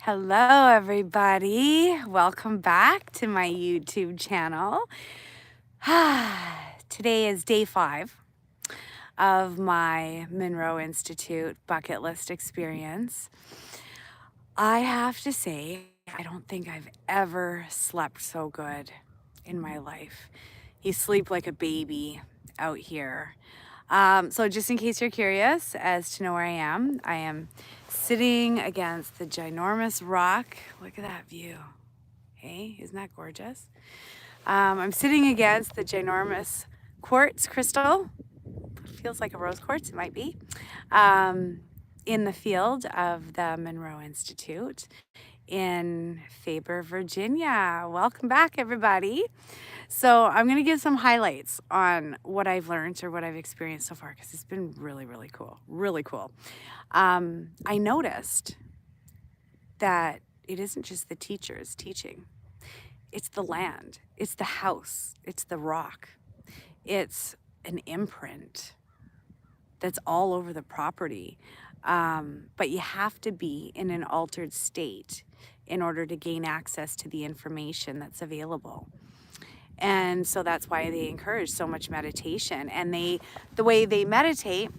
Hello, everybody. Welcome back to my YouTube channel. Today is day 5 of my Monroe Institute bucket list experience. I have to say, I don't think I've ever slept so good in my life. You sleep like a baby out here. So just in case you're curious as to know where I am sitting against the ginormous rock. Look at that view. Hey, isn't that gorgeous? I'm sitting against the ginormous quartz crystal. Feels like a rose quartz, it might be. In the field of the Monroe Institute in Faber, Virginia. Welcome back, everybody. So I'm going to give some highlights on what I've learned or what I've experienced so far because it's been really, really cool. Really cool. I noticed that it isn't just the teachers teaching. It's the land. It's the house. It's the rock. It's an imprint that's all over the property. But you have to be in an altered state in order to gain access to the information that's available. And so that's why they encourage so much meditation. And the way they meditate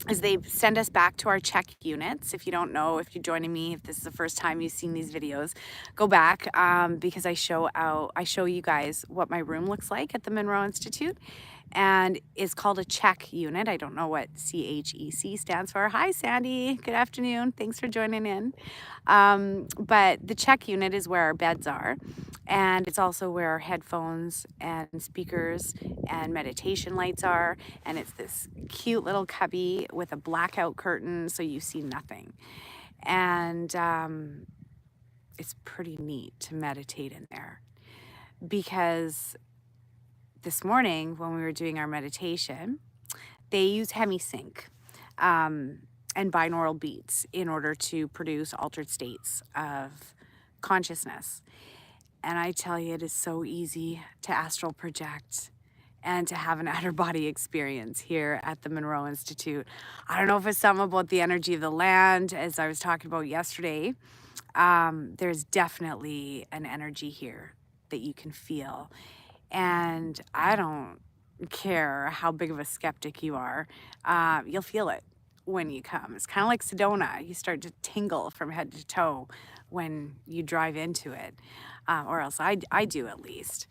is they send us back to our check units. If you don't know, if you're joining me, if this is the first time you've seen these videos, go back because I show you guys what my room looks like at the Monroe Institute. And it's called a check unit. I don't know what CHEC stands for. Hi, Sandy. Good afternoon. Thanks for joining in. But the check unit is where our beds are. And it's also where our headphones and speakers and meditation lights are. And it's this cute little cubby with a blackout curtain so you see nothing. And it's pretty neat to meditate in there because this morning when we were doing our meditation, they use hemisync and binaural beats in order to produce altered states of consciousness. And I tell you, it is so easy to astral project and to have an outer body experience here at the Monroe Institute. I don't know if it's something about the energy of the land, as I was talking about yesterday. There's definitely an energy here that you can feel. And I don't care how big of a skeptic you are, you'll feel it when you come. It's kind of like Sedona. You start to tingle from head to toe when you drive into it, or else I do at least.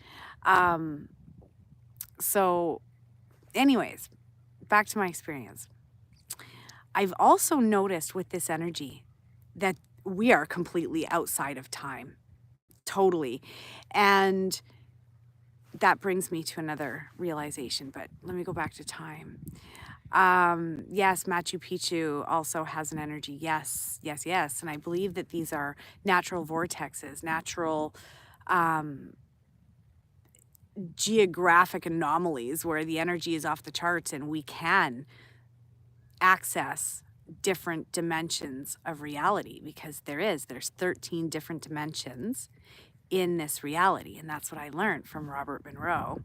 So anyways, back to my experience. I've also noticed with this energy that we are completely outside of time, totally. And that brings me to another realization, but let me go back to time. Yes, Machu Picchu also has an energy. Yes, yes, yes. And I believe that these are natural vortexes, natural geographic anomalies where the energy is off the charts and we can access different dimensions of reality because there's 13 different dimensions in this reality. And that's what I learned from Robert Monroe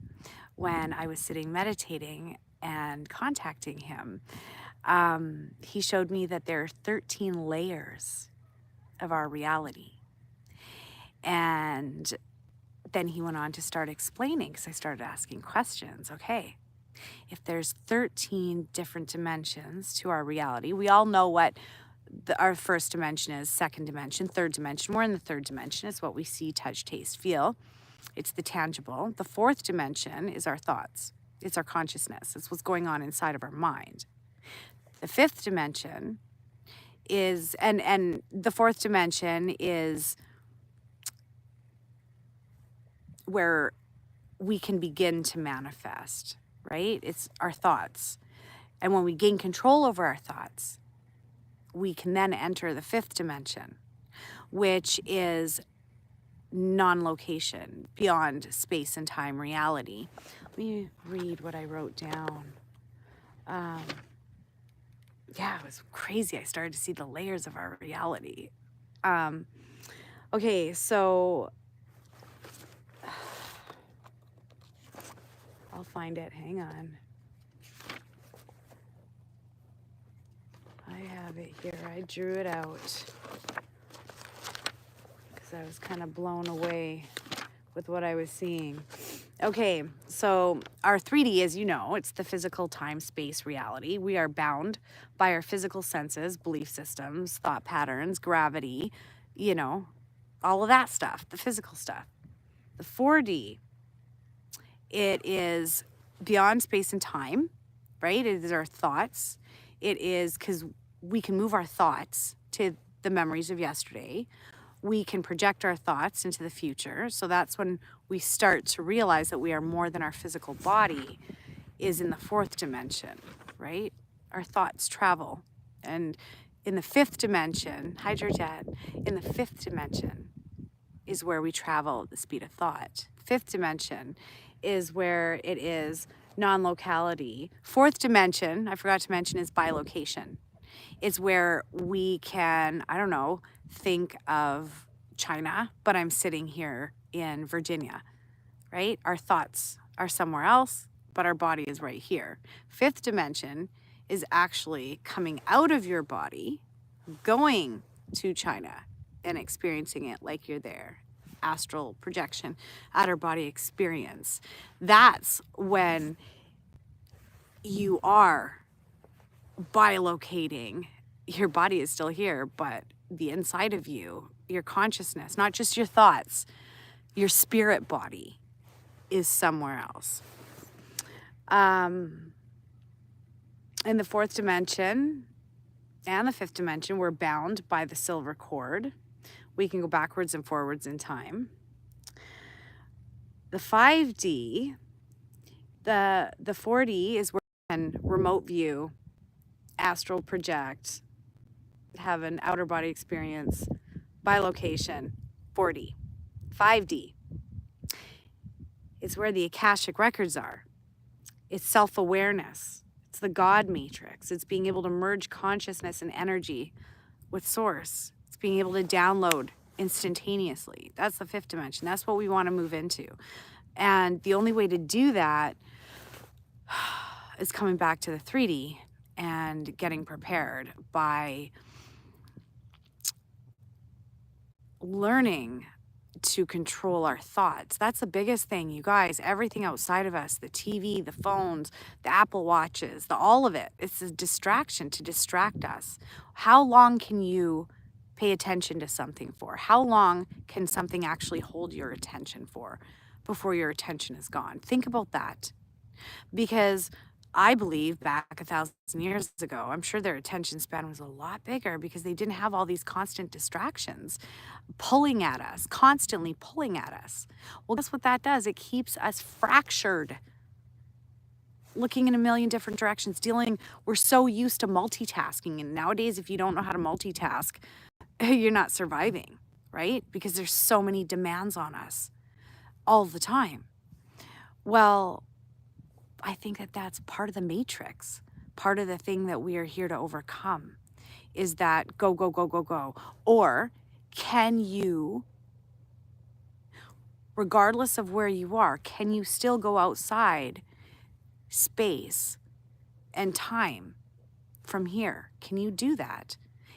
when I was sitting meditating and contacting him. He showed me that there are 13 layers of our reality. And then he went on to start explaining because I started asking questions. Okay, if there's 13 different dimensions to our reality, we all know what our first dimension is, second dimension, third dimension. We're in the third dimension. It's what we see, touch, taste, feel. It's the tangible. The fourth dimension is our thoughts. It's our consciousness. It's what's going on inside of our mind. The fifth dimension is, and the fourth dimension is where we can begin to manifest, right? It's our thoughts. And when we gain control over our thoughts, we can then enter the fifth dimension, which is non-location, beyond space and time reality. Let me read what I wrote down. Yeah, it was crazy. I started to see the layers of our reality. Okay, so I'll find it. Hang on. I have it here. I drew it out. because I was kind of blown away with what I was seeing. Okay, so our 3D, as you know, it's the physical time, space, reality. We are bound by our physical senses, belief systems, thought patterns, gravity, you know, all of that stuff, the physical stuff. The 4D, it is beyond space and time, right? It is our thoughts. It is because we can move our thoughts to the memories of yesterday. We can project our thoughts into the future. So that's when we start to realize that we are more than our physical body, is in the 4th dimension, right? Our thoughts travel. And in the 5th dimension, hi Georgette, in the 5th dimension is where we travel at the speed of thought. 5th dimension is where it is non-locality. 4th dimension, I forgot to mention, is bilocation. It's where we can, I don't know, think of China, but I'm sitting here in Virginia, right? Our thoughts are somewhere else, but our body is right here. 5th dimension is actually coming out of your body, going to China and experiencing it like you're there. Astral projection, outer body experience. That's when you are bilocating. Your body is still here, but the inside of you, your consciousness, not just your thoughts, your spirit body is somewhere else. In the 4th dimension and the 5th dimension, we're bound by the silver cord. We can go backwards and forwards in time. The 5D, the 4D is where you can remote view, astral project, have an outer body experience, bilocation. 4D. 5D is where the Akashic records are. It's self-awareness. It's the God matrix. It's being able to merge consciousness and energy with source. It's being able to download instantaneously. That's the 5th dimension. That's what we want to move into. And the only way to do that is coming back to the 3D and getting prepared by learning to control our thoughts. That's the biggest thing, you guys. Everything outside of us, the TV, the phones, the Apple Watches, all of it, it's a distraction to distract us. How long can you pay attention to something for? How long can something actually hold your attention for before your attention is gone? Think about that. Because I believe back 1,000 years ago, I'm sure their attention span was a lot bigger because they didn't have all these constant distractions pulling at us, constantly pulling at us. Well, guess what that does? It keeps us fractured, looking in a million different directions, we're so used to multitasking. And nowadays, if you don't know how to multitask, you're not surviving, right? Because there's so many demands on us all the time. Well, I think that that's part of the matrix. Part of the thing that we are here to overcome is that go, go, go, go, go. Or can you, regardless of where you are, can you still go outside space and time from here? Can you do that?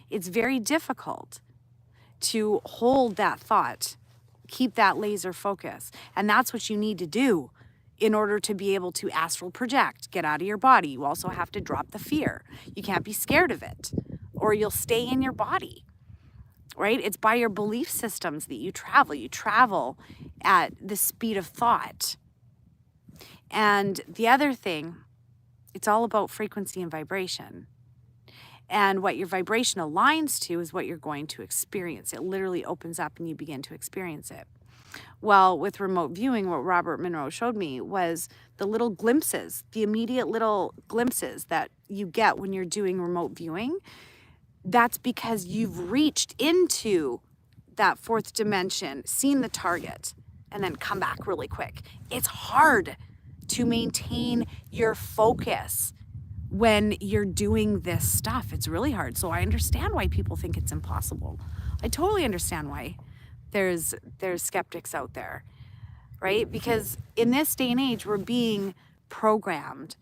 It's very difficult to hold that thought, keep that laser focus. And that's what you need to do in order to be able to astral project, get out of your body. You also have to drop the fear. You can't be scared of it, or you'll stay in your body, right? It's by your belief systems that you travel. You travel at the speed of thought. And the other thing, it's all about frequency and vibration. And what your vibration aligns to is what you're going to experience. It literally opens up and you begin to experience it. Well, with remote viewing, what Robert Monroe showed me was the little glimpses, the immediate little glimpses that you get when you're doing remote viewing. That's because you've reached into that 4th dimension, seen the target, and then come back really quick. It's hard to maintain your focus when you're doing this stuff. It's really hard. So I understand why people think it's impossible. I totally understand why there's skeptics out there, right? Because in this day and age, we're being programmed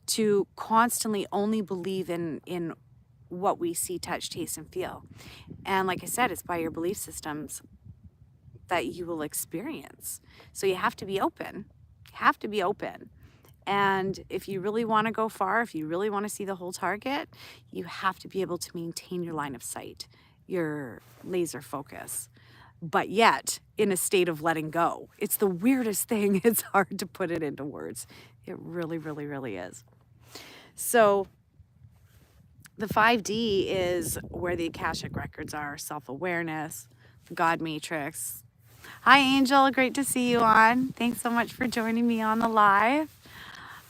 to constantly only believe in what we see, touch, taste, and feel. And like I said, it's by your belief systems. that you will experience. So you have to be open. You have to be open. And if you really want to go far, if you really want to see the whole target, you have to be able to maintain your line of sight, your laser focus, but yet in a state of letting go. It's the weirdest thing. It's hard to put it into words. It really, really, really is. So the 5D is where the Akashic records are, self-awareness, the God matrix. Hi, Angel. Great to see you on. Thanks so much for joining me on the live.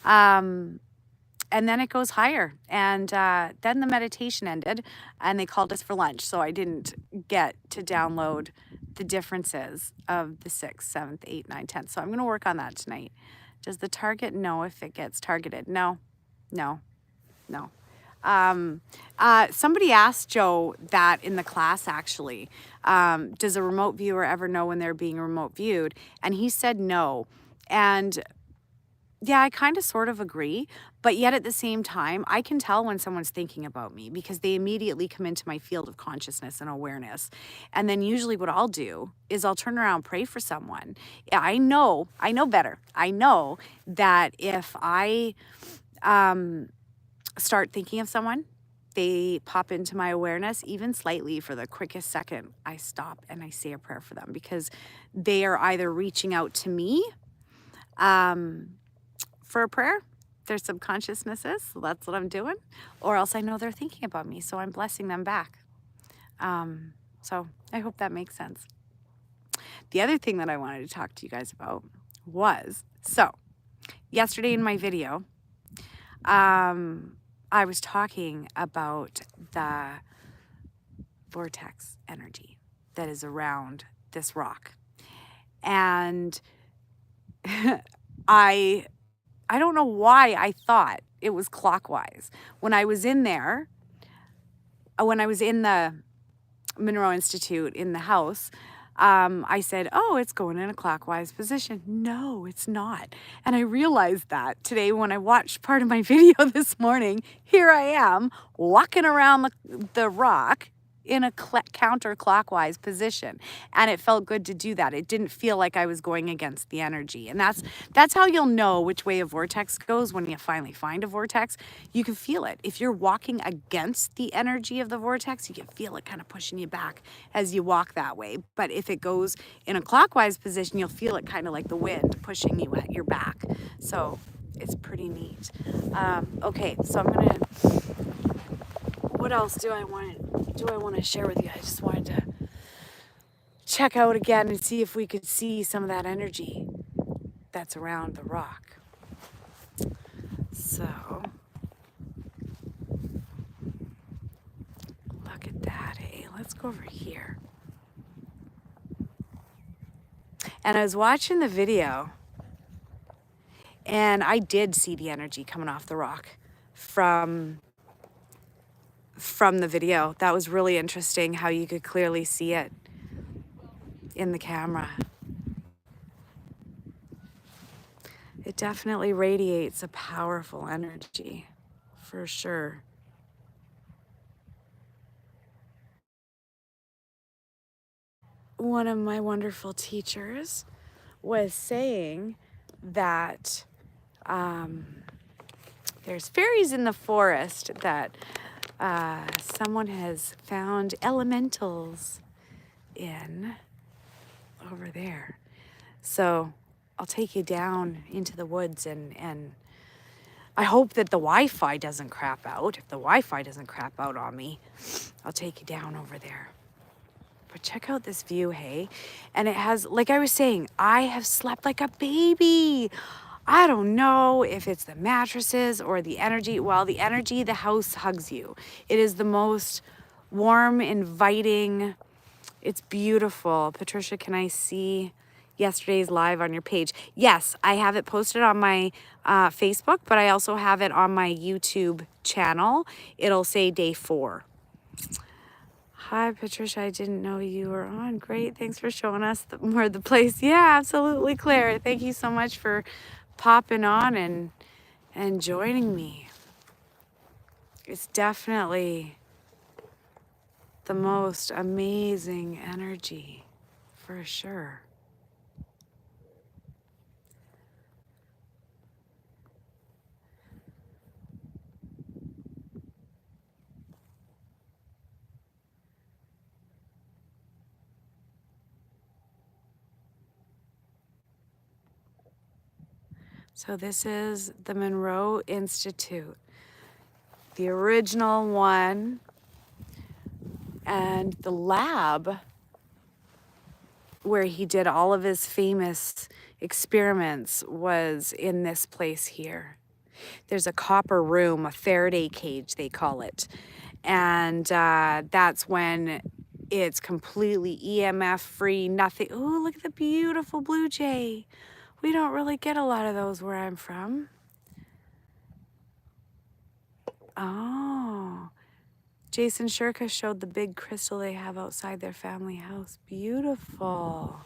And then it goes higher. And then the meditation ended and they called us for lunch. So I didn't get to download the differences of the 6th, 7th, 8th, 9th, 10th. So I'm going to work on that tonight. Does the target know if it gets targeted? No, no, no. Somebody asked Joe that in the class, actually. Does a remote viewer ever know when they're being remote viewed? And he said no. And yeah, I kind of sort of agree, but yet at the same time, I can tell when someone's thinking about me because they immediately come into my field of consciousness and awareness. And then usually what I'll do is I'll turn around, pray for someone. Yeah, I know better. I know that if I start thinking of someone, they pop into my awareness, even slightly for the quickest second, I stop and I say a prayer for them because they are either reaching out to me, for a prayer, their subconsciousness is, so that's what I'm doing, or else I know they're thinking about me, so I'm blessing them back. So I hope that makes sense. The other thing that I wanted to talk to you guys about was, so yesterday in my video, I was talking about the vortex energy that is around this rock. And I don't know why I thought it was clockwise. When I was in there, when I was in the Monroe Institute in the house, I said, oh, it's going in a clockwise position. No, it's not. And I realized that today when I watched part of my video this morning. Here I am walking around the rock in a counterclockwise position, and it felt good to do that. It didn't feel like I was going against the energy, and that's how you'll know which way a vortex goes. When you finally find a vortex, you can feel it. If you're walking against the energy of the vortex, you can feel it kind of pushing you back as you walk that way. But if it goes in a clockwise position, you'll feel it kind of like the wind pushing you at your back. So it's pretty neat. Okay, so I'm gonna, what else do I want to share with you? I just wanted to check out again and see if we could see some of that energy that's around the rock. So look at that. Hey, let's go over here. And I was watching the video and I did see the energy coming off the rock from the video. That was really interesting how you could clearly see it in the camera. It definitely radiates a powerful energy, for sure. One of my wonderful teachers was saying that there's fairies in the forest, that someone has found elementals in over there. So I'll take you down into the woods, and I hope that the Wi-Fi doesn't crap out. If the Wi-Fi doesn't crap out on me, I'll take you down over there. But check out this view, hey? And it has, like I was saying, I have slept like a baby. I don't know if it's the mattresses or the energy. Well, the energy, the house hugs you. It is the most warm, inviting. It's beautiful. Patricia, can I see yesterday's live on your page? Yes, I have it posted on my Facebook, but I also have it on my YouTube channel. It'll say day 4. Hi, Patricia. I didn't know you were on. Great. Thanks for showing us more of the place. Yeah, absolutely, Claire. Thank you so much for popping on and joining me. It's definitely the most amazing energy, for sure. So this is the Monroe Institute, the original one, and the lab where he did all of his famous experiments was in this place here. There's a copper room, a Faraday cage, they call it. And that's when it's completely EMF free, nothing. Oh, look at the beautiful blue jay. We don't really get a lot of those where I'm from. Oh, Jason Shurka showed the big crystal they have outside their family house. Beautiful.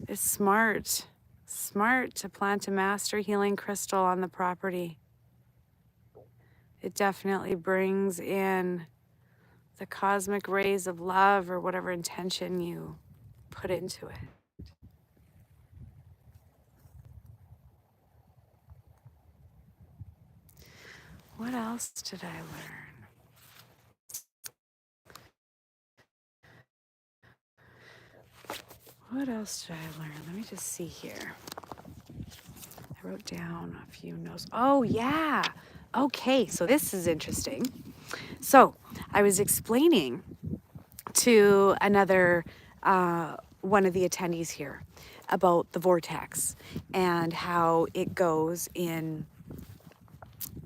It's smart. Smart to plant a master healing crystal on the property. It definitely brings in the cosmic rays of love or whatever intention you put into it. What else did I learn? What else did I learn? Let me just see here. I wrote down a few notes. Oh, yeah. Okay, so this is interesting. So I was explaining to another one of the attendees here about the vortex and how it goes in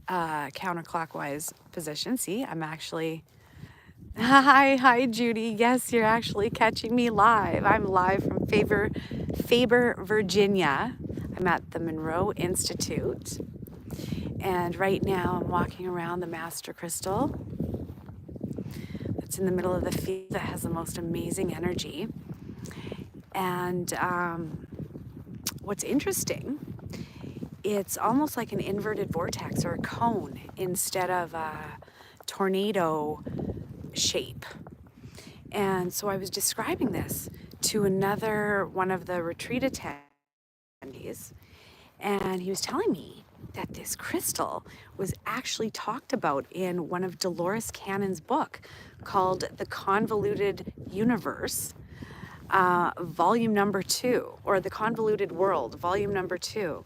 counterclockwise position. See, I'm actually... Hi, Judy. Yes, you're actually catching me live. I'm live from Faber, Virginia. I'm at the Monroe Institute. And right now I'm walking around the Master Crystal. It's in the middle of the field that has the most amazing energy. And what's interesting, it's almost like an inverted vortex or a cone instead of a tornado shape. And so I was describing this to another one of the retreat attendees, and he was telling me that this crystal was actually talked about in one of Dolores Cannon's book called The Convoluted Universe, volume number 2, or The Convoluted World, volume number 2.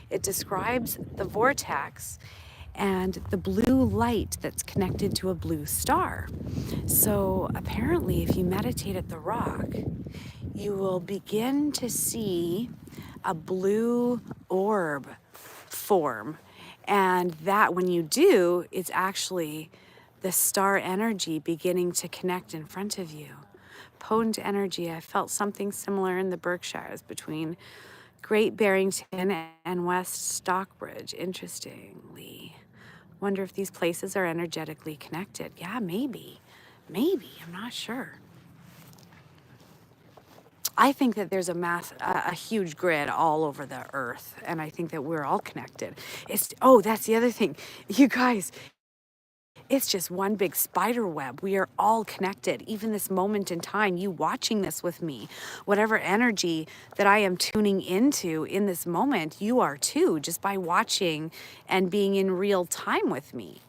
It describes the vortex and the blue light that's connected to a blue star. So apparently, if you meditate at the rock, you will begin to see a blue orb form. And that, when you do, it's actually the star energy beginning to connect in front of you. Potent energy. I felt something similar in the Berkshires between Great Barrington and West Stockbridge, interestingly. Wonder if these places are energetically connected. Yeah, maybe. Maybe. I'm not sure. I think that there's a huge grid all over the earth, and I think that we're all connected. That's the other thing. You guys, it's just one big spider web. We are all connected. Even this moment in time, you watching this with me, whatever energy that I am tuning into in this moment, you are too, just by watching and being in real time with me,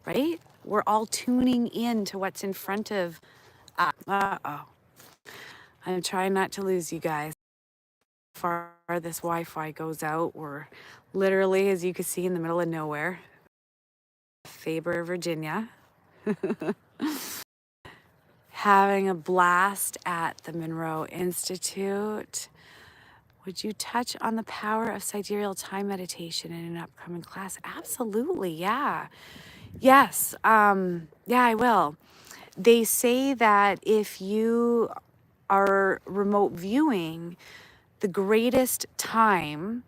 right? We're all tuning in to what's in front of... Uh-oh. I'm trying not to lose you guys. Far this Wi-Fi goes out, we're literally, as you can see, in the middle of nowhere. Faber, Virginia. Having a blast at the Monroe Institute. Would you touch on the power of sidereal time meditation in an upcoming class? Absolutely, yeah. Yes, yeah, I will. They say that if you are remote viewing, the greatest time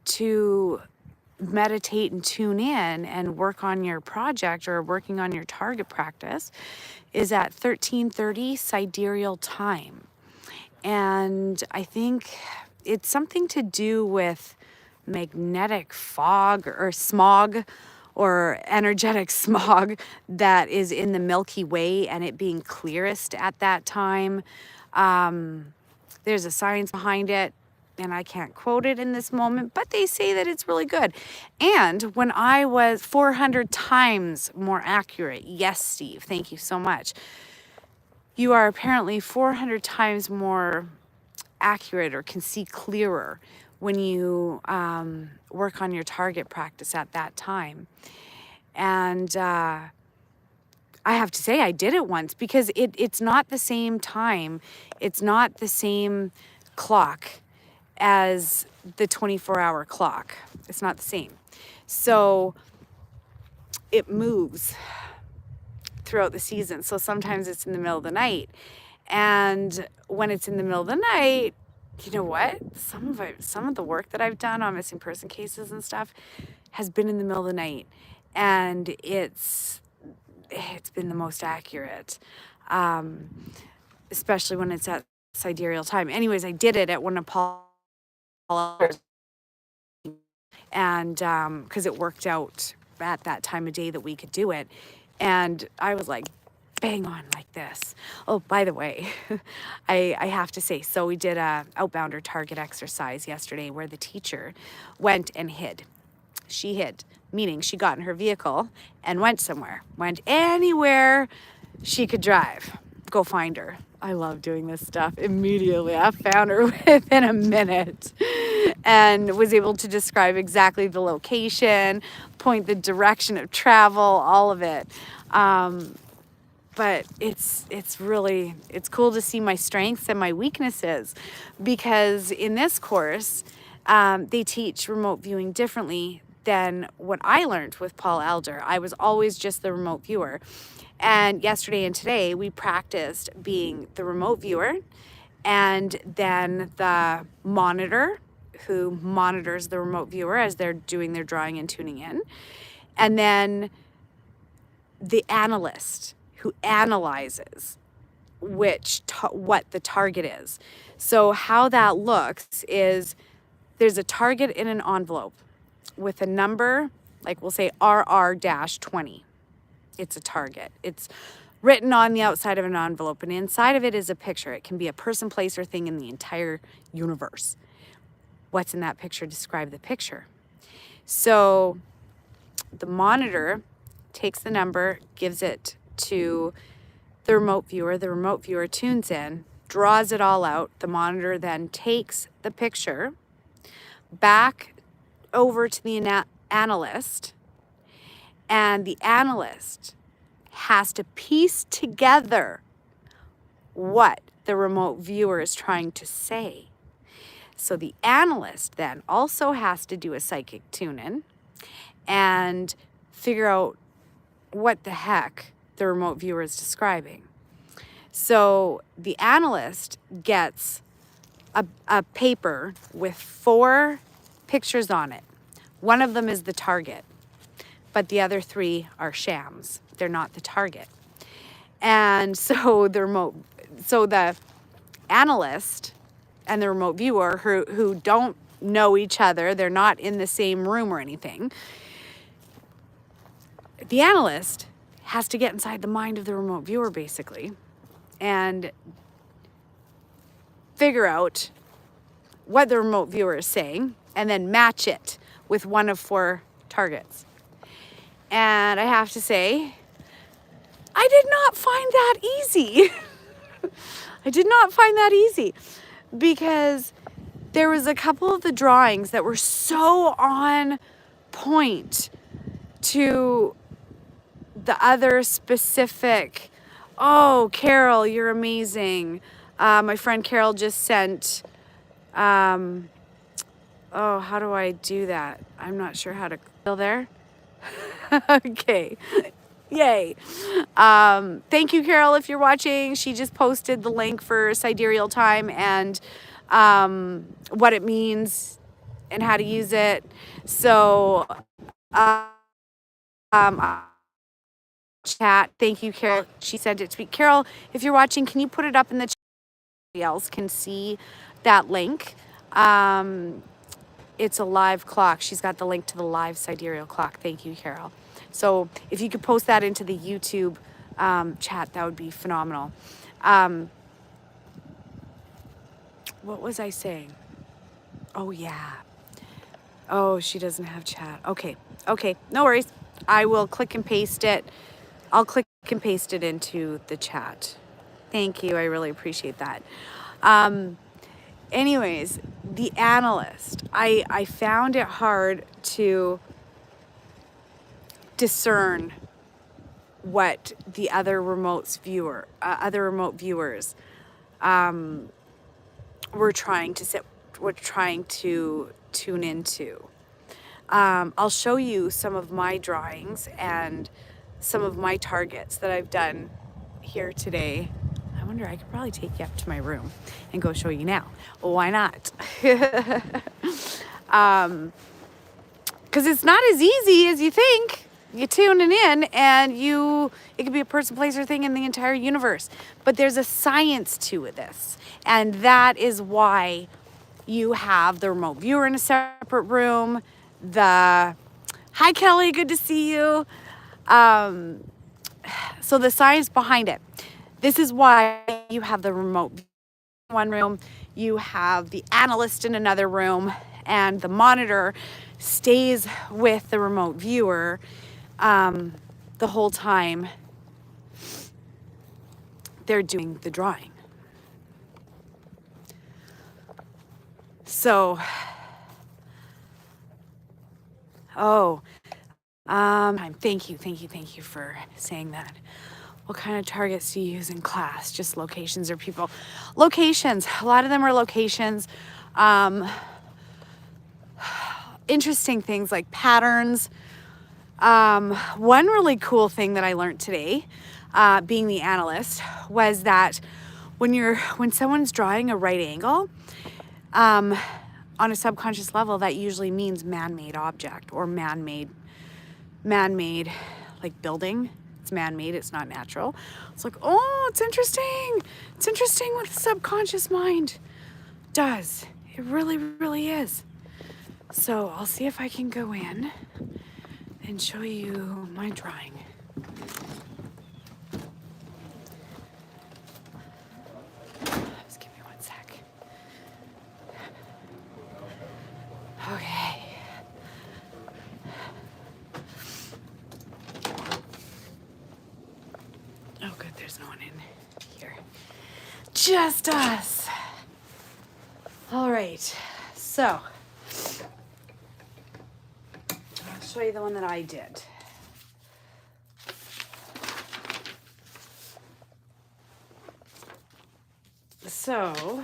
to meditate and tune in and work on your project or working on your target practice is at 13:30 sidereal time. And I think it's something to do with magnetic fog or smog or energetic smog that is in the Milky Way and it being clearest at that time. There's a science behind it, and I can't quote it in this moment, but they say that it's really good. And when I was 400 times more accurate, yes, Steve, thank you so much. You are apparently 400 times more accurate or can see clearer when you work on your target practice at that time. And I have to say I did it once because it's not the same time. It's not the same clock as the 24-hour clock. It's not the same. So it moves throughout the season. So sometimes it's in the middle of the night. And when it's in the middle of the night, you know what? Some of the work that I've done on missing person cases and stuff has been in the middle of the night. And it's been the most accurate, especially when it's at sidereal time. Anyways, I did it at one of Paul, and because it worked out at that time of day that we could do it. And I was like, bang on like this. Oh, by the way, I have to say, so we did a outbounder target exercise yesterday where the teacher went and hid. She hid, meaning she got in her vehicle and went somewhere, went anywhere she could drive. Go find her. I love doing this stuff. Immediately, I found her within a minute and was able to describe exactly the location, point the direction of travel, all of it. But it's cool to see my strengths and my weaknesses, because in this course, they teach remote viewing differently than what I learned with Paul Elder. I was always just the remote viewer. And yesterday and today, we practiced being the remote viewer and then the monitor who monitors the remote viewer as they're doing their drawing and tuning in. And then the analyst who analyzes what the target is. So how that looks is there's a target in an envelope with a number, like we'll say RR-20. It's a target. It's written on the outside of an envelope, and inside of it is a picture. It can be a person, place, or thing in the entire universe. What's in that picture? Describe the picture. So the monitor takes the number, gives it to the remote viewer tunes in, draws it all out. The monitor then takes the picture back over to the analyst, and the analyst has to piece together what the remote viewer is trying to say. So the analyst then also has to do a psychic tune-in and figure out what the heck the remote viewer is describing. So the analyst gets a paper with 4 pictures on it. One of them is the target, but the other 3 are shams. They're not the target. And so the analyst and the remote viewer who don't know each other, they're not in the same room or anything, the analyst has to get inside the mind of the remote viewer basically and figure out what the remote viewer is saying and then match it with one of 4 targets. And I have to say, I did not find that easy. I did not find that easy because there was a couple of the drawings that were so on point to the other specific. Oh, Carol, you're amazing. My friend Carol just sent, oh, how do I do that? I'm not sure how to, still there? Okay. Yay. Thank you, Carol, if you're watching. She just posted the link for sidereal time and what it means and how to use it. So, chat. Thank you, Carol. She sent it to me. Carol, if you're watching, can you put it up in the chat so else can see that link? It's a live clock. She's got the link to the live sidereal clock. Thank you, Carol. So if you could post that into the YouTube chat, that would be phenomenal. What was I saying? Oh, yeah. Oh, she doesn't have chat. Okay. Okay. No worries. I will click and paste it. I'll click and paste it into the chat. Thank you. I really appreciate that. Anyways, the analyst. I found it hard to discern what the other remote viewers were trying to tune into. I'll show you some of my drawings and some of my targets that I've done here today. I wonder, I could probably take you up to my room and go show you now. Well, why not? Because it's not as easy as you think. You're tuning in and it could be a person, place, or thing in the entire universe. But there's a science to this. And that is why you have the remote viewer in a separate room. Hi, Kelly, good to see you. So the science behind it. This is why you have the remote viewer in one room, you have the analyst in another room, and the monitor stays with the remote viewer the whole time they're doing the drawing. So, thank you for saying that. What kind of targets do you use in class? Just locations or people? Locations. A lot of them are locations. Interesting things like patterns. One really cool thing that I learned today, being the analyst, was that when someone's drawing a right angle, on a subconscious level, that usually means man-made object or man-made like building. It's man-made, it's not natural. It's like, oh, it's interesting. It's interesting what the subconscious mind does. It really, really is. So I'll see if I can go in and show you my drawing. Just give me one sec. Okay. Oh, good, there's no one in here. Just us. All right, so I'll show you the one that I did. So,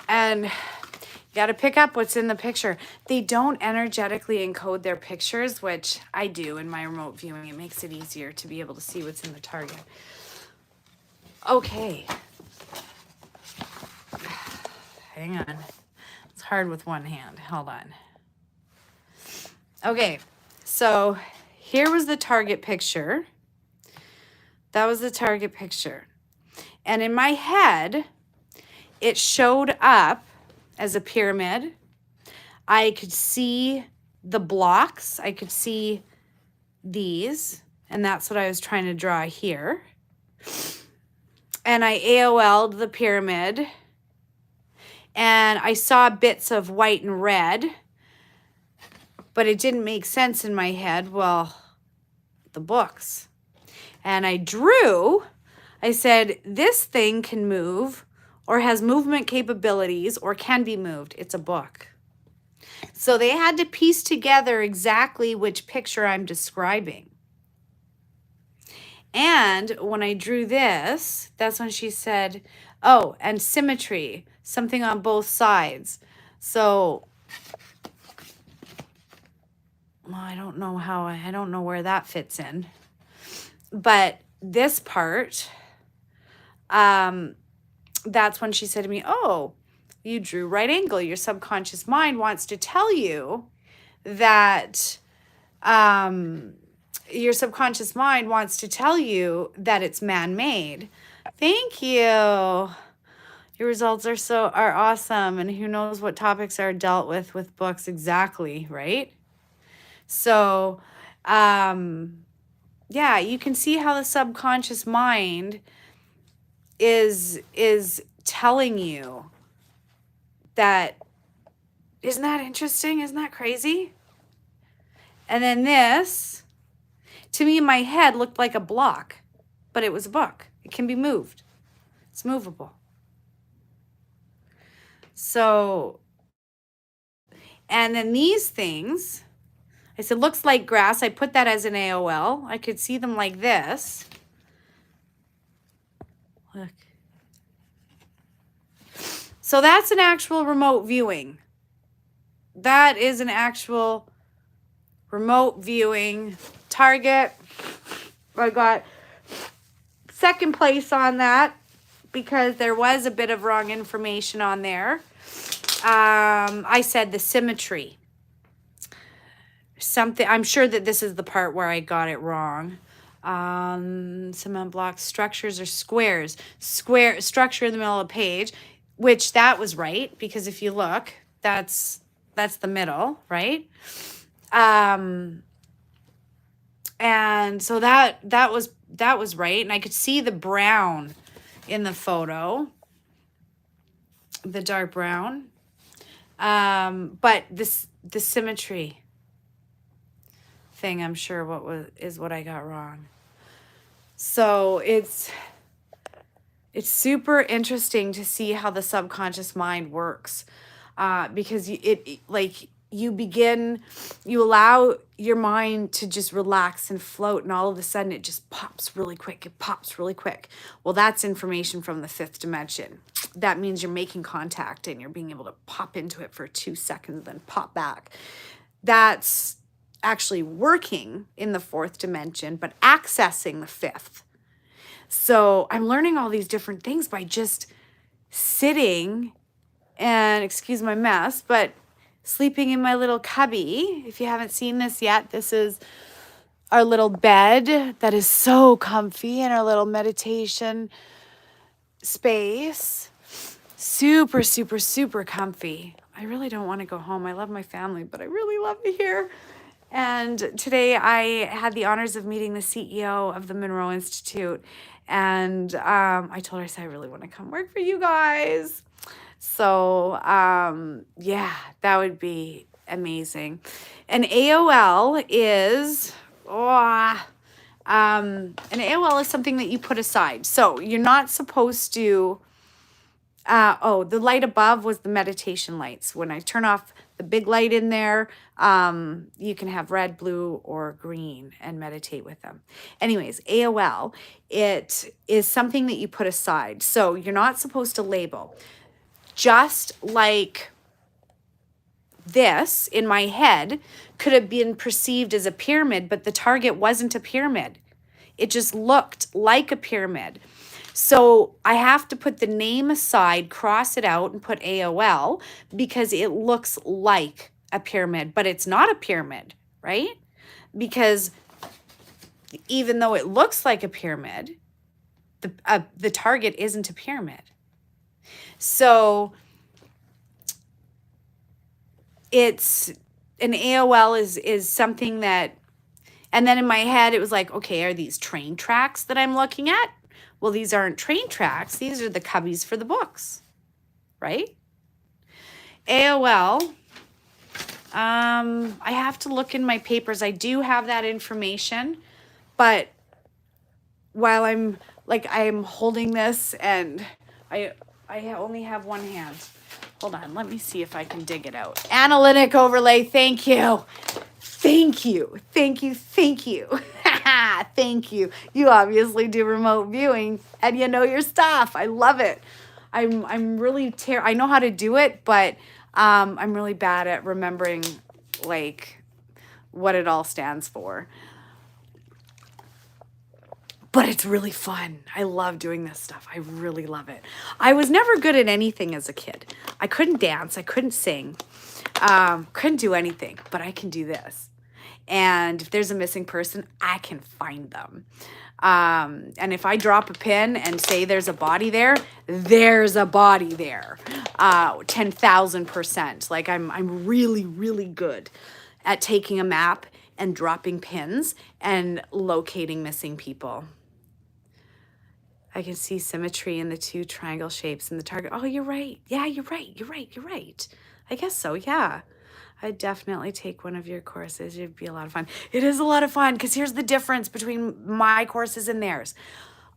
and you got to pick up what's in the picture. They don't energetically encode their pictures, which I do in my remote viewing. It makes it easier to be able to see what's in the target. Okay. Hang on. It's hard with one hand. Hold on. Okay. So here was the target picture. That was the target picture. And in my head, it showed up as a pyramid. I could see the blocks. I could see these. And that's what I was trying to draw here. And I AOL'd the pyramid. And I saw bits of white and red. But it didn't make sense in my head. Well, the books. And I drew. I said, this thing can move or has movement capabilities or can be moved. It's a book. So they had to piece together exactly which picture I'm describing. And when I drew this, that's when she said, oh, and symmetry, something on both sides. So, well, I don't know where that fits in. But this part, that's when she said to me, oh, you drew right angle. Your subconscious mind wants to tell you that, your subconscious mind wants to tell you that it's man-made. Thank you. Your results are awesome, and who knows what topics are dealt with books exactly, right? So, yeah, you can see how the subconscious mind is telling you that. Isn't that interesting? Isn't that crazy? And then this, to me, in my head, looked like a block, but it was a book. It can be moved. It's movable. So, and then these things, I said, looks like grass. I put that as an AOL. I could see them like this. Look. So that's an actual remote viewing. That is an actual remote viewing target. I got second place on that because there was a bit of wrong information on there. I said the symmetry. Something, I'm sure that this is the part where I got it wrong. Cement blocks, structures or squares. Square structure in the middle of the page, which that was right, because if you look, that's the middle, right? And so that was right, and I could see the brown in the photo, the dark brown. But the symmetry thing, I'm sure is what I got wrong. So it's super interesting to see how the subconscious mind works, because you allow your mind to just relax and float, and all of a sudden it just pops really quick. It pops really quick. Well, that's information from the fifth dimension. That means you're making contact and you're being able to pop into it for 2 seconds, then pop back. That's actually working in the fourth dimension, but accessing the fifth. So I'm learning all these different things by just sitting and, excuse my mess, but sleeping in my little cubby. If you haven't seen this yet, this is our little bed that is so comfy in our little meditation space. Super, super, super comfy. I really don't want to go home. I love my family, but I really love it here. And today I had the honors of meeting the CEO of the Monroe Institute. And I told her, I said, I really want to come work for you guys. So, yeah, that would be amazing. An AOL is, an AOL is something that you put aside. So you're not supposed to, the light above was the meditation lights. When I turn off the big light in there, you can have red, blue, or green and meditate with them. Anyways, AOL, it is something that you put aside. So you're not supposed to label. Just like this in my head could have been perceived as a pyramid, but the target wasn't a pyramid. It just looked like a pyramid. So I have to put the name aside, cross it out, and put AOL because it looks like a pyramid, but it's not a pyramid, right? Because even though it looks like a pyramid, the target isn't a pyramid. So it's an AOL is something that, and then in my head it was like, okay, are these train tracks that I'm looking at? Well, these aren't train tracks. These are the cubbies for the books, right? AOL, I have to look in my papers. I do have that information, but while I'm holding this and I only have one hand. Hold on, let me see if I can dig it out. Analytic overlay, thank you. Thank you, thank you, thank you. Thank you. You obviously do remote viewing and you know your stuff. I love it. I'm really I know how to do it, but I'm really bad at remembering like what it all stands for. But it's really fun. I love doing this stuff. I really love it. I was never good at anything as a kid. I couldn't dance. I couldn't sing. Couldn't do anything. But I can do this. And if there's a missing person, I can find them. And if I drop a pin and say there's a body there, there's a body there. 10,000%. Like I'm really, really good at taking a map and dropping pins and locating missing people. I can see symmetry in the two triangle shapes in the target. Oh, you're right. Yeah, you're right. You're right. You're right. I guess so. Yeah. I'd definitely take one of your courses. It'd be a lot of fun. It is a lot of fun because here's the difference between my courses and theirs.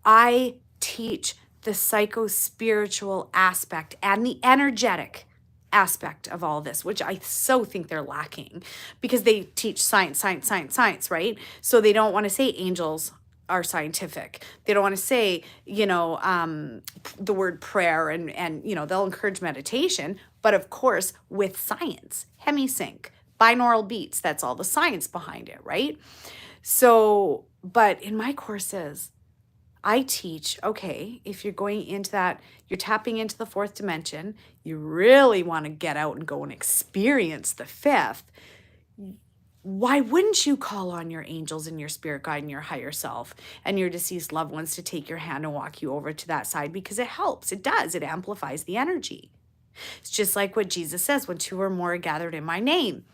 I teach the psycho-spiritual aspect and the energetic aspect of all this, which I so think they're lacking because they teach science, science, science, science, right? So they don't want to say angels are scientific. They don't want to say, the word prayer and they'll encourage meditation, but of course with science, hemisync, binaural beats, that's all the science behind it, right? So, but in my courses, I teach, okay, if you're going into that, you're tapping into the fourth dimension, you really want to get out and go and experience the fifth. Why wouldn't you call on your angels and your spirit guide and your higher self and your deceased loved ones to take your hand and walk you over to that side? Because it helps. It does. It amplifies the energy. It's just like what Jesus says, when two or more are gathered in my name.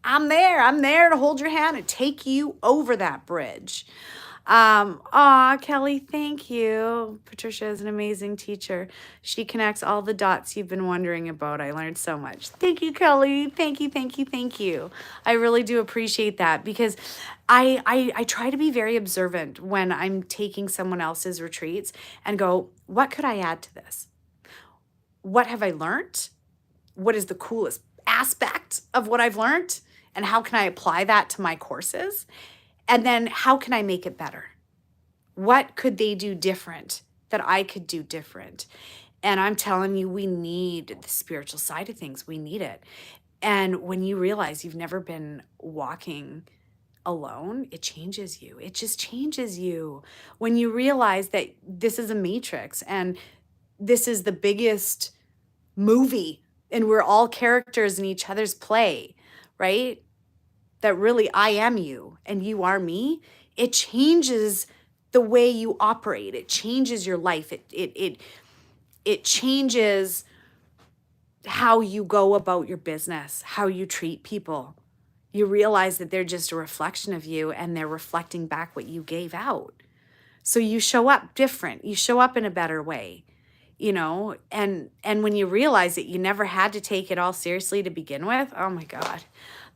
I'm there. I'm there to hold your hand and take you over that bridge. Kelly, thank you. Patricia is an amazing teacher. She connects all the dots you've been wondering about. I learned so much. Thank you, Kelly. Thank you, thank you, thank you. I really do appreciate that because I try to be very observant when I'm taking someone else's retreats and go, what could I add to this? What have I learned? What is the coolest aspect of what I've learned? And how can I apply that to my courses? And then how can I make it better? What could they do different that I could do different? And I'm telling you, we need the spiritual side of things. We need it. And when you realize you've never been walking alone, it changes you. It just changes you. When you realize that this is a matrix and this is the biggest movie and we're all characters in each other's play, right? That really I am you and you are me, it changes the way you operate. It changes your life. It changes how you go about your business, how you treat people. You realize that they're just a reflection of you and they're reflecting back what you gave out. So you show up different. You show up in a better way, and when you realize that you never had to take it all seriously to begin with, oh my God,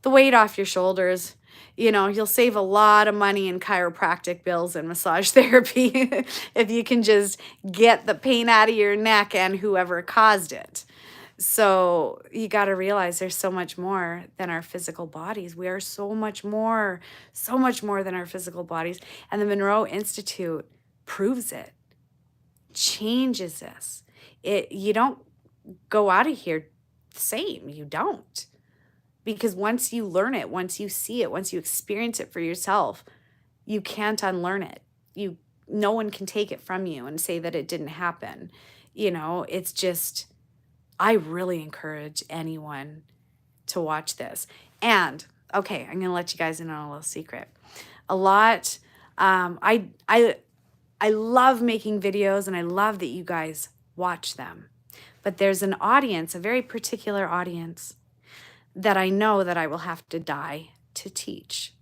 the weight off your shoulders, you'll save a lot of money in chiropractic bills and massage therapy if you can just get the pain out of your neck and whoever caused it. So you got to realize there's so much more than our physical bodies. We are so much more than our physical bodies. And the Monroe Institute proves it, changes this. You don't go out of here the same. You don't. Because once you learn it, once you see it, once you experience it for yourself, you can't unlearn it. No one can take it from you and say that it didn't happen. It's just, I really encourage anyone to watch this. And okay, I'm going to let you guys in on a little secret. A lot, I love making videos and I love that you guys watch them. But there's an audience, a very particular audience, that I know that I will have to die to teach.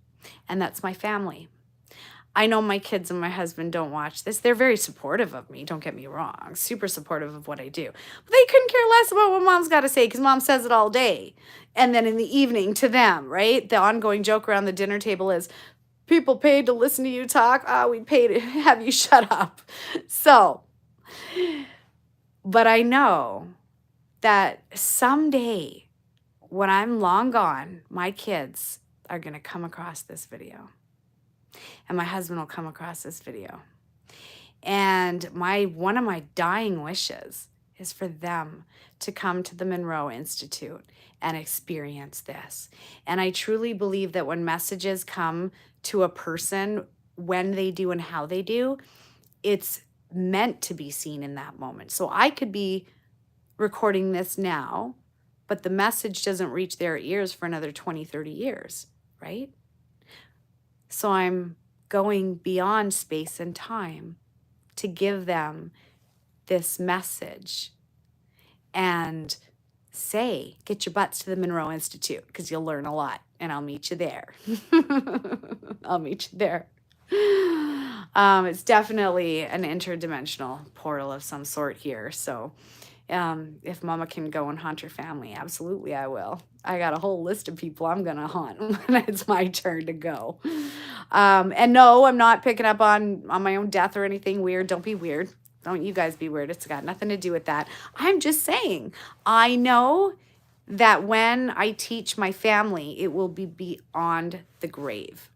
And that's my family. I know my kids and my husband don't watch this. They're very supportive of me, don't get me wrong. Super supportive of what I do. But they couldn't care less about what mom's got to say because mom says it all day. And then in the evening to them, right? The ongoing joke around the dinner table is, people paid to listen to you talk. We paid to have you shut up. So, but I know that someday when I'm long gone, my kids are going to come across this video. And my husband will come across this video. And one of my dying wishes is for them to come to the Monroe Institute and experience this. And I truly believe that when messages come to a person, when they do and how they do, it's meant to be seen in that moment. So I could be recording this now, but the message doesn't reach their ears for another 20, 30 years, right? So I'm going beyond space and time to give them this message and say, get your butts to the Monroe Institute because you'll learn a lot, and I'll meet you there. I'll meet you there. It's definitely an interdimensional portal of some sort here. So if Mama can go and haunt her family, absolutely I will. I got a whole list of people I'm going to haunt when it's my turn to go. And no, I'm not picking up on my own death or anything weird. Don't be weird. Don't you guys be weird. It's got nothing to do with that. I'm just saying, I know that when I teach my family, it will be beyond the grave.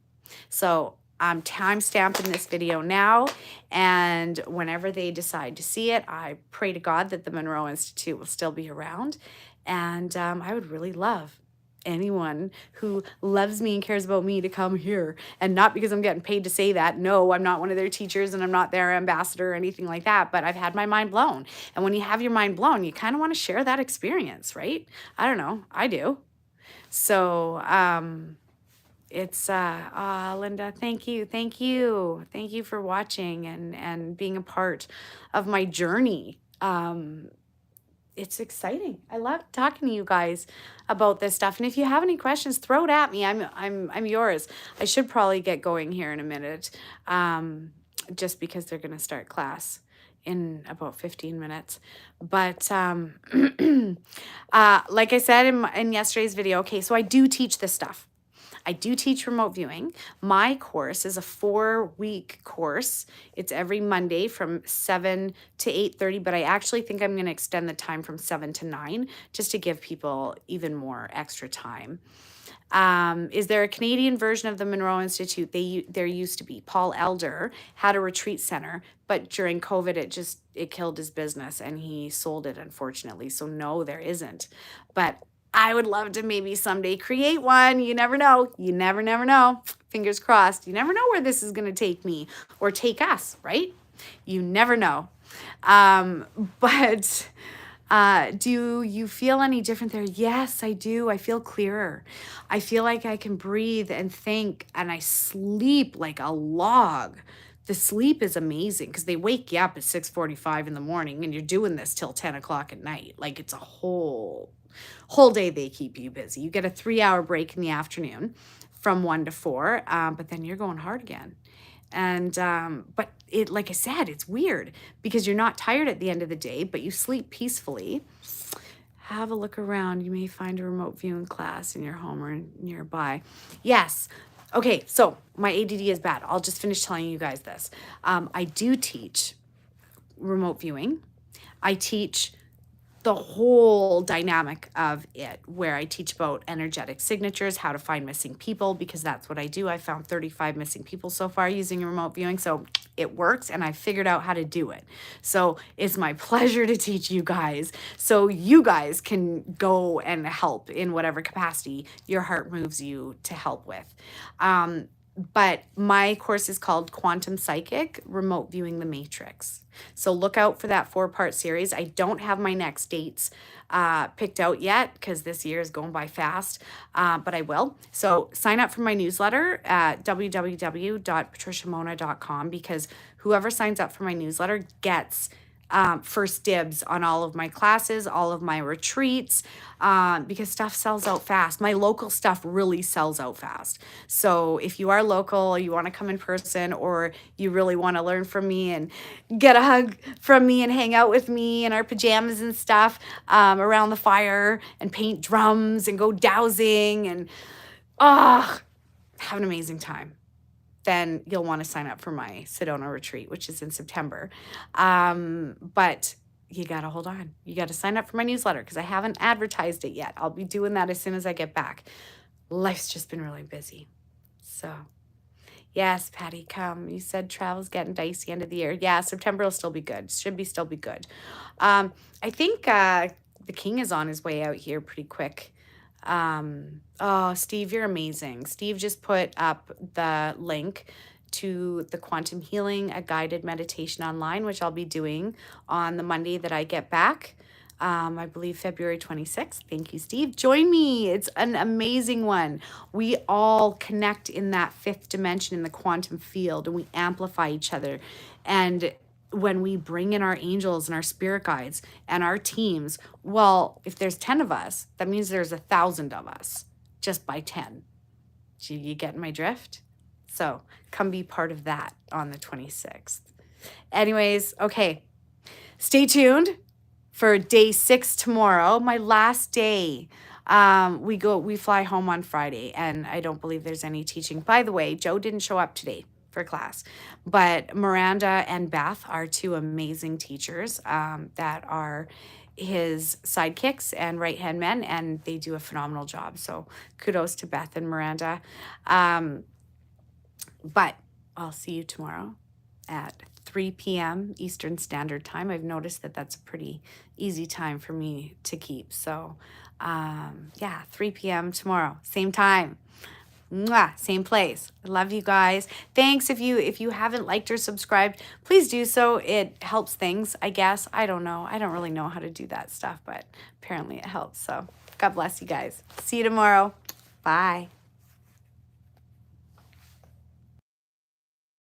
So I'm time stamping this video now, and whenever they decide to see it, I pray to God that the Monroe Institute will still be around. And I would really love anyone who loves me and cares about me to come here, and not because I'm getting paid to say that. No, I'm not one of their teachers and I'm not their ambassador or anything like that, but I've had my mind blown. And when you have your mind blown, you kind of want to share that experience, right? I don't know, I do. So it's Linda, thank you for watching and being a part of my journey. It's exciting. I love talking to you guys about this stuff. And if you have any questions, throw it at me. I'm yours. I should probably get going here in a minute, just because they're going to start class in about 15 minutes. But like I said in yesterday's video, okay, so I do teach this stuff. I do teach remote viewing. My course is a 4-week course. It's every Monday from 7 to 8:30, but I actually think I'm going to extend the time from 7 to 9 just to give people even more extra time. Is there a Canadian version of the Monroe Institute? There used to be. Paul Elder had a retreat center, but during COVID, it killed his business and he sold it, unfortunately. So no, there isn't. But I would love to maybe someday create one. You never know. You never know. Fingers crossed. You never know where this is going to take me or take us, right? You never know. But do you feel any different there? Yes, I do. I feel clearer. I feel like I can breathe and think, and I sleep like a log. The sleep is amazing because they wake you up at 6:45 in the morning and you're doing this till 10 o'clock at night. Like it's a whole day they keep you busy. You get a 3-hour break in the afternoon from 1 to 4, but then you're going hard again. And but it, like I said, it's weird because you're not tired at the end of the day, but you sleep peacefully. Have a look around. You may find a remote viewing class in your home or nearby. Yes. Okay, so my ADD is bad. I'll just finish telling you guys this. I do teach remote viewing. I teach the whole dynamic of it, where I teach about energetic signatures, how to find missing people, because that's what I do. I found 35 missing people so far using remote viewing, so it works, and I figured out how to do it. So it's my pleasure to teach you guys, so you guys can go and help in whatever capacity your heart moves you to help with. But my course is called Quantum Psychic, Remote Viewing the Matrix. So look out for that 4-part series. I don't have my next dates picked out yet because this year is going by fast, but I will. So sign up for my newsletter at www.patriciamona.com, because whoever signs up for my newsletter gets first dibs on all of my classes, all of my retreats, because stuff sells out fast. My local stuff really sells out fast. So if you are local, you want to come in person, or you really want to learn from me and get a hug from me and hang out with me in our pajamas and stuff around the fire and paint drums and go dowsing and have an amazing time, then you'll want to sign up for my Sedona retreat, which is in September. But you got to hold on. You got to sign up for my newsletter because I haven't advertised it yet. I'll be doing that as soon as I get back. Life's just been really busy. So, yes, Patty, come. You said travel's getting dicey end of the year. Yeah, September will still be good. Should still be good. I think the king is on his way out here pretty quick. Oh, Steve, you're amazing. Steve just put up the link to the Quantum Healing, a guided meditation online, which I'll be doing on the Monday that I get back. I believe February 26th. Thank you, Steve. Join me. It's an amazing one. We all connect in that fifth dimension in the quantum field, and we amplify each other. And when we bring in our angels and our spirit guides and our teams, well, if there's 10 of us, that means there's 1,000 of us just by 10. You get my drift? So come be part of that on the 26th. Anyways, okay. Stay tuned for day 6 tomorrow, my last day. We fly home on Friday, and I don't believe there's any teaching. By the way, Joe didn't show up today for class, but Miranda and Beth are 2 amazing teachers that are his sidekicks and right-hand men, and they do a phenomenal job. So kudos to Beth and Miranda. But I'll see you tomorrow at 3 p.m. Eastern Standard Time. I've noticed that that's a pretty easy time for me to keep. So, yeah, 3 p.m. tomorrow, same time. Mwah, same place. I love you guys. Thanks. If you haven't liked or subscribed, please do so. It helps things, I guess. I don't know. I don't really know how to do that stuff, but apparently it helps. So God bless you guys. See you tomorrow. Bye.